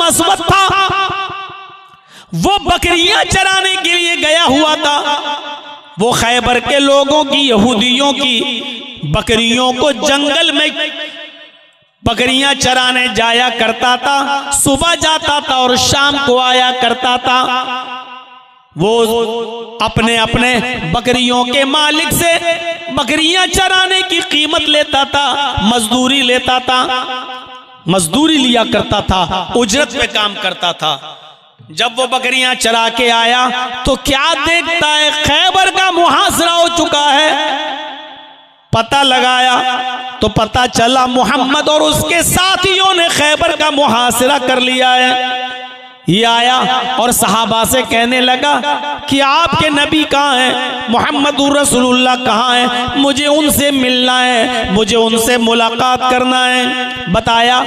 असवद था, वो बकरियां चराने के लिए गया हुआ था। वो खैबर के लोगों की, यहूदियों की बकरियों को जंगल में बकरियां चराने जाया करता था। सुबह जाता था और शाम को आया करता था। वो अपने अपने बकरियों के मालिक से बकरियां चराने की कीमत लेता था, मजदूरी लेता था, मजदूरी लिया करता था, उजरत पे काम करता था। जब वो बकरियां चरा के आया तो क्या देखता है, खैबर का मुहासरा हो चुका है। पता लगाया तो पता चला मोहम्मद और उसके साथियों ने खैबर का मुहासरा कर लिया है। ये आया और सहाबा से कहने लगा कि आपके नबी कहाँ हैं, मोहम्मदुर रसूलुल्लाह कहाँ हैं, मुझे उनसे मिलना है, मुझे उनसे मुलाकात करना है। बताया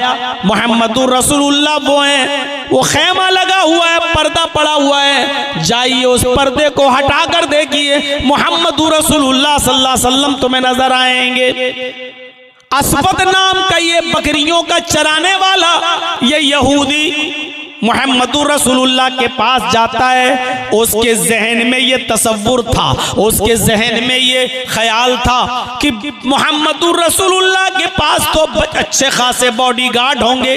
मोहम्मदुर रसूलुल्लाह वो हैं, वो खैमा लगा हुआ है, पर्दा पड़ा हुआ है, जाइए उस पर्दे को हटा कर देखिए, मोहम्मदुर रसूलुल्लाह सल्लल्लाहु अलैहि वसल्लम तुम्हें नजर आएंगे। असवद नाम का ये बकरियों का चराने वाला ये यहूदी मोहम्मदुर रसूलुल्लाह के पास जाता है। उसके जहन में ये तसव्वुर था, उसके जहन में ये ख्याल था कि मोहम्मदुर रसूलुल्लाह के पास तो अच्छे खासे बॉडीगार्ड होंगे,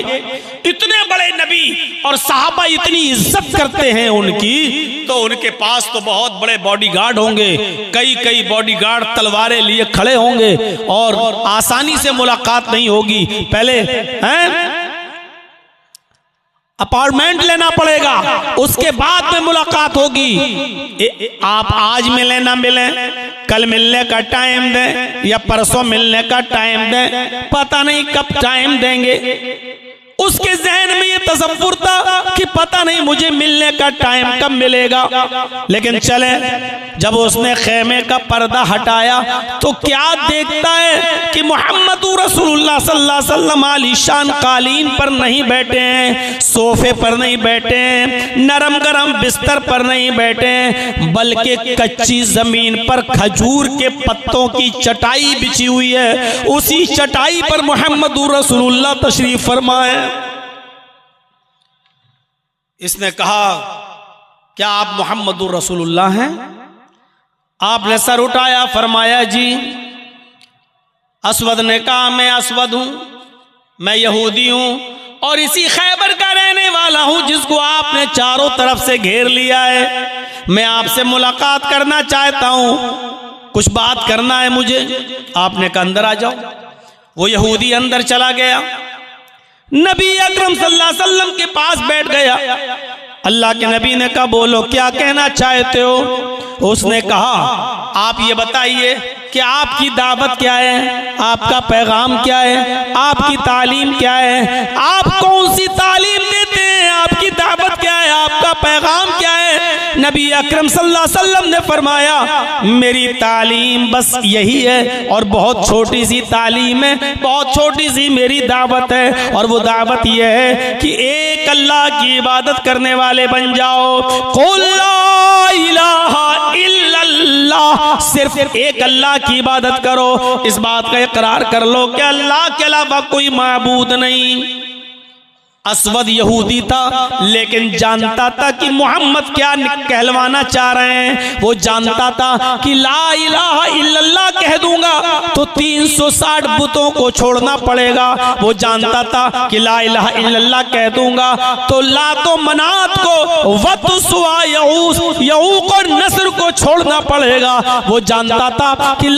इतने बड़े नबी और सहाबा इतनी इज्जत करते हैं उनकी, तो उनके पास तो बहुत बड़े बॉडीगार्ड होंगे, कई कई बॉडीगार्ड तलवारें लिए खड़े होंगे और आसानी से मुलाकात नहीं होगी। पहले हैं अपार्टमेंट लेना पड़ेगा, उसके बाद में मुलाकात होगी। आप आज मिले ना मिले, कल मिलने का टाइम दें या परसों मिलने का टाइम दें, पता नहीं कब टाइम देंगे। उसके जहन में ये तसव्वुर था कि पता नहीं मुझे मिलने का टाइम कब मिलेगा। लेकिन चले, जब उसने खेमे का पर्दा हटाया तो क्या देखता है कि मोहम्मदुर रसूलुल्लाह सल्लल्लाहु अलैहि वसल्लम आलीशान कालीन पर नहीं बैठे हैं, सोफे पर नहीं बैठे हैं, नरम गरम बिस्तर पर नहीं बैठे हैं, बल्कि कच्ची जमीन पर खजूर के पत्तों की चटाई बिछी हुई है। उसी चटाई पर मोहम्मदुर रसूलुल्लाह तशरीफ फरमा है। इसने कहा, क्या आप मोहम्मदुर रसूलुल्लाह हैं? आपने सर उठाया, फरमाया जी। असवद ने कहा, मैं असवद हूं, मैं यहूदी हूं और इसी खैबर का रहने वाला हूं जिसको आपने चारों तरफ से घेर लिया है। मैं आपसे मुलाकात करना चाहता हूं, कुछ बात करना है मुझे। आपने कहा अंदर आ जाओ। वो यहूदी अंदर चला गया, नबी अकरम सल्लल्लाहु अलैहि वसल्लम के पास बैठ गया। अल्लाह के नबी ने कहा, बोलो क्या कहना चाहते हो? उसने कहा, आप ये बताइए कि आपकी दावत क्या है, आपका पैगाम क्या है, आपकी तालीम क्या है, आप कौन सी तालीम देते हैं, आपकी दावत क्या है, आपका पैगाम क्या है? नबी अकरम सल्लल्लाहु अलैहि वसल्लम ने फरमाया, मेरी तालीम बस यही है और बहुत छोटी सी तालीम है, बहुत छोटी सी मेरी दावत है। और वो दावत यह है कि एक अल्लाह की इबादत करने वाले बन जाओ। कुल ला इलाहा इल्लल्लाह, सिर्फ एक अल्लाह की इबादत करो, इस बात का इकरार कर लो कि अल्लाह के अलावा कोई माबूद नहीं। असवद यहूदी था लेकिन जानता था कि मोहम्मद क्या कहलवाना चाह रहे हैं। वो जानता था कि ला इलाहा इल्लल्लाह कह दूंगा तो 360 बुतों को छोड़ना पड़ेगा। वो जानता था कि ला इलाहा इल्लल्लाह कह दूंगा तो लातो मनात को, वतुस्वा यऊक और नस्र को छोड़ना पड़ेगा। वो जानता था कि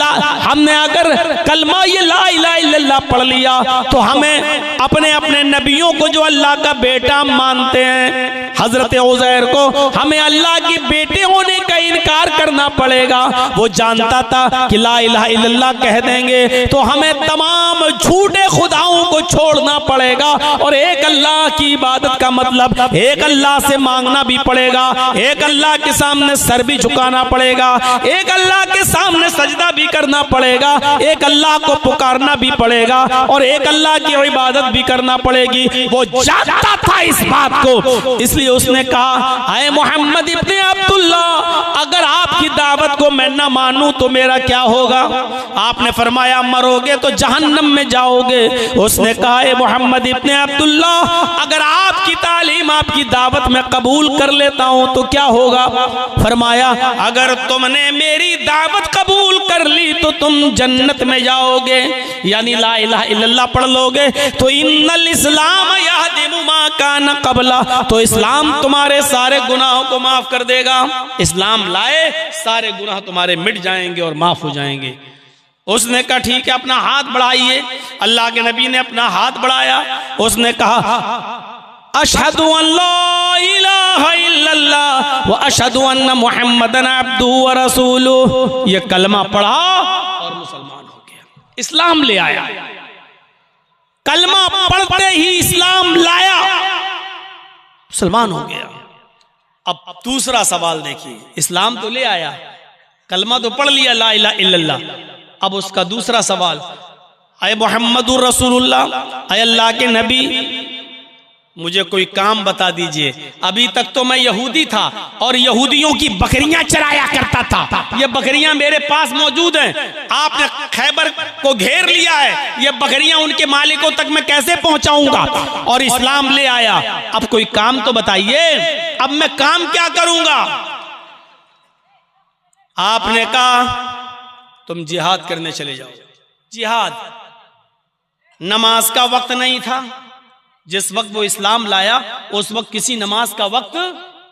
हमने अगर कलमा ये ला इलाहा इल्लल्लाह पढ़ लिया तो हमें अपने अपने नबियों को जो अल्लाह का बेटा मानते हैं, हजरत उज़ैर को, हमें अल्लाह के बेटे होने का इनकार करना पड़ेगा। वो जानता था कि ला इलाहा इल्लल्लाह कह देंगे तो हमें तमाम झूठे खुदाओं को छोड़ना पड़ेगा और एक अल्लाह की इबादत का मतलब एक अल्लाह से मांगना भी पड़ेगा, एक अल्लाह के सामने सर भी झुकाना पड़ेगा, एक अल्लाह के सामने सजदा भी करना पड़ेगा, एक अल्लाह को पुकारना भी पड़ेगा और एक अल्लाह की इबादत भी करना पड़ेगी। वो जानता था इस बात को, इसलिए उसने कहा, ऐ मोहम्मद इब्ने अब्दुल्लाह, अगर आपकी दावत को मैं न मानूं तो मेरा क्या होगा? आपने फरमाया, मरोगे तो जहन्नम में जाओगे। उसने कहा, ऐ मोहम्मद इब्ने अब्दुल्लाह, अगर आपकी तालीम तालीम, आपकी दावत में कबूल कर लेता हूं तो क्या होगा? फरमाया अगर तुमने मेरी दावत कबूल कर ली तो तुम जन्नत में जाओगे, यानी ला इलाहा इल्लल्लाह पढ़ लोगे तो इन्नल इस्लाम यहदिमु मा कान क़ब्ला, तो इस्लाम तुम्हारे सारे गुनाहों को माफ कर देगा। इस्लाम लाए सारे गुनाह तुम्हारे मिट जाएंगे और माफ हो जाएंगे। उसने कहा ठीक है, अपना हाथ बढ़ाइए। अल्लाह के नबी ने अपना हाथ बढ़ाया। उसने कहा अशहदु अल्ला इलाहा इल्लल्लाह व अशहदु अन्ना मुहम्मदन अब्दुहु व रसूलुहु। ये कलमा पढ़ा और मुसलमान हो गया, इस्लाम ले आया। कलमा पढ़ते ही इस्लाम लाया, मुसलमान हो गया। अब दूसरा सवाल देखिए, इस्लाम तो ले आया, कलमा तो पढ़ लिया ला इलाहा इल्लल्लाह, अब उसका दूसरा सवाल, अय मोहम्मदुर रसूलुल्लाह, अय अल्लाह के नबी मुझे कोई काम बता दीजिए। अभी तक तो मैं यहूदी था और यहूदियों की बकरियां चराया करता था, ये बकरियां मेरे पास मौजूद हैं। आपने खैबर को घेर लिया है, ये बकरियां उनके मालिकों तक मैं कैसे पहुंचाऊंगा? और इस्लाम ले आया, अब कोई काम तो बताइए, अब मैं काम क्या करूंगा? आपने कहा तुम जिहाद करने चले जाओ। जिहाद, नमाज का वक्त नहीं था जिस वक्त वो इस्लाम लाया, उस वक्त किसी नमाज का वक्त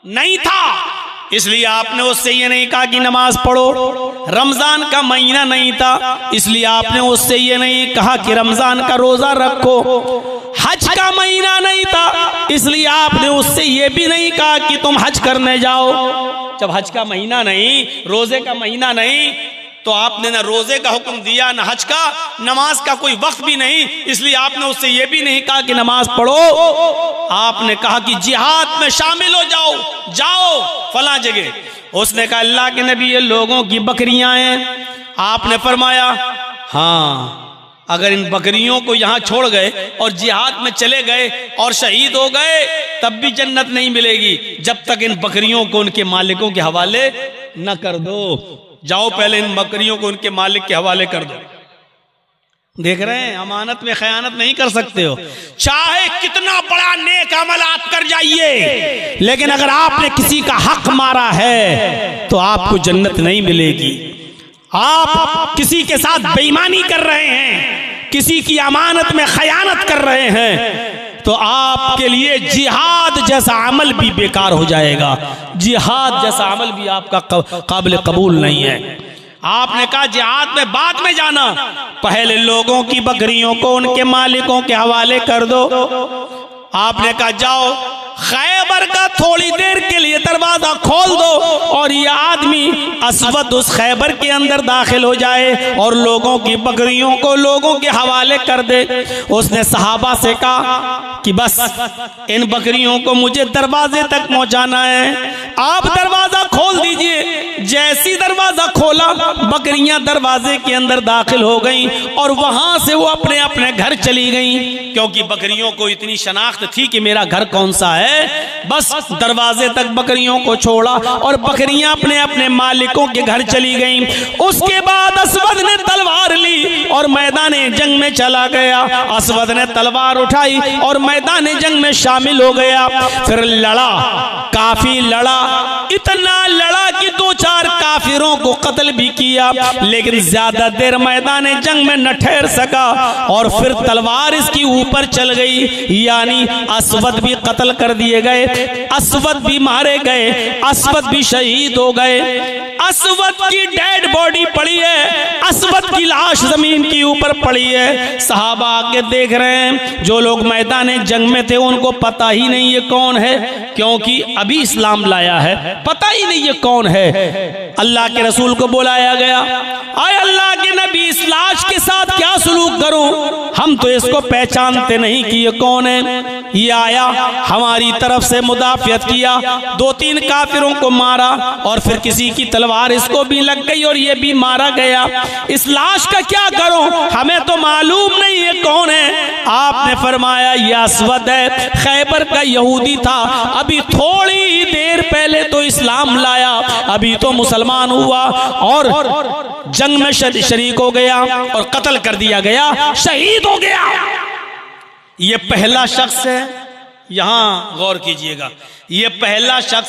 नहीं था, इसलिए आपने उससे ये नहीं कहा कि नमाज पढ़ो। रमजान का महीना नहीं था, इसलिए आपने उससे ये नहीं कहा कि रमजान का रोजा रखो। हज का महीना नहीं था, इसलिए आपने उससे ये भी नहीं कहा कि तुम हज करने जाओ। जब हज का महीना नहीं, रोजे का महीना नहीं, तो आपने ना रोजे का हुक्म दिया, ना हज का, नमाज का कोई वक्त भी नहीं, इसलिए आपने उससे यह भी नहीं कहा कि नमाज पढ़ो। आपने कहा कि जिहाद में शामिल हो जाओ, जाओ फला जगह। उसने कहा अल्लाह के नबी ये लोगों की बकरियां हैं। आपने फरमाया हाँ, अगर इन बकरियों को यहाँ छोड़ गए और जिहाद में चले गए और शहीद हो गए तब भी जन्नत नहीं मिलेगी, जब तक इन बकरियों को उनके मालिकों के हवाले न कर दो। जाओ पहले इन बकरियों को उनके मालिक के हवाले कर दो। देख रहे हैं, अमानत में खयानत नहीं कर सकते हो, चाहे कितना बड़ा नेक अमल आप कर जाइए, लेकिन अगर आपने किसी का हक मारा है तो आपको जन्नत नहीं मिलेगी। आप किसी के साथ बेईमानी कर रहे हैं, किसी की अमानत में खयानत कर रहे हैं, तो आपके लिए जिहाद जैसा अमल भी बेकार हो जाएगा। जिहाद जैसा अमल भी आपका काबिल कबूल नहीं है। आपने कहा जिहाद में बाद में जाना, पहले लोगों की बकरियों को उनके मालिकों के हवाले कर दो। आपने कहा जाओ खैबर का थोड़ी देर के लिए दरवाजा खोल दो और ये आदमी असवद उस खैबर के अंदर दाखिल हो जाए और लोगों की बकरियों को लोगों के हवाले कर दे। उसने सहाबा से कहा कि बस इन बकरियों को मुझे दरवाजे तक पहुंचाना है, आप दरवाजा खोल दीजिए। जैसी दरवाजा खोला, बकरियां दरवाजे के अंदर दाखिल हो गईं और वहां से वो अपने अपने घर चली गईं, क्योंकि बकरियों को इतनी शनाख्त थी कि मेरा घर कौन सा है। बस दरवाजे तक बकरियों को छोड़ा और बकरियां अपने अपने मालिकों के घर चली गईं। उसके बाद असवद ने तलवार ली और मैदान जंग में चला गया। असवद ने तलवार उठाई और मैदान जंग में शामिल हो गया। फिर लड़ा, काफी लड़ा, इतना लड़ा कि 2-4 काफिरों को कत्ल भी किया, लेकिन ज्यादा देर मैदान जंग में न ठहर सका और फिर तलवार इसकी ऊपर चल गई, यानी असवद भी कत्ल कर दिए गए, असवद भी मारे गए, असवद भी शहीद हो गए। असवद की डेड बॉडी पड़ी है, असवद की लाश जमीन के ऊपर पड़ी है। सहाबा आके देख रहे हैं, जो लोग मैदान जंग में थे उनको पता ही नहीं ये कौन है, क्योंकि अभी इस्लाम लाया है, पता ही नहीं ये कौन है। अल्लाह के रसूल को बुलाया गया, आए अल्लाह के नबी इस लाश के साथ क्या सलूक करूं, हम तो इसको पहचानते नहीं कि ये कौन है। ये आया, हमारी तरफ से मुदाफियत किया, 2-3 काफिरों को मारा और फिर किसी की तलवार इसको भी लग गई और ये भी मारा गया। इस लाश का क्या करूं, हमें तो मालूम नहीं ये कौन है। आपने फरमाया ये असवद है, खैबर का यहूदी था, अभी थोड़ी ही देर पहले तो इस्लाम लाया, अभी तो मुसलमान हुआ और जंग में शरीक हो गया और कत्ल कर दिया गया, शहीद हो गया। ये पहला शख्स है यहां गौर कीजिएगा, ये पहला शख्स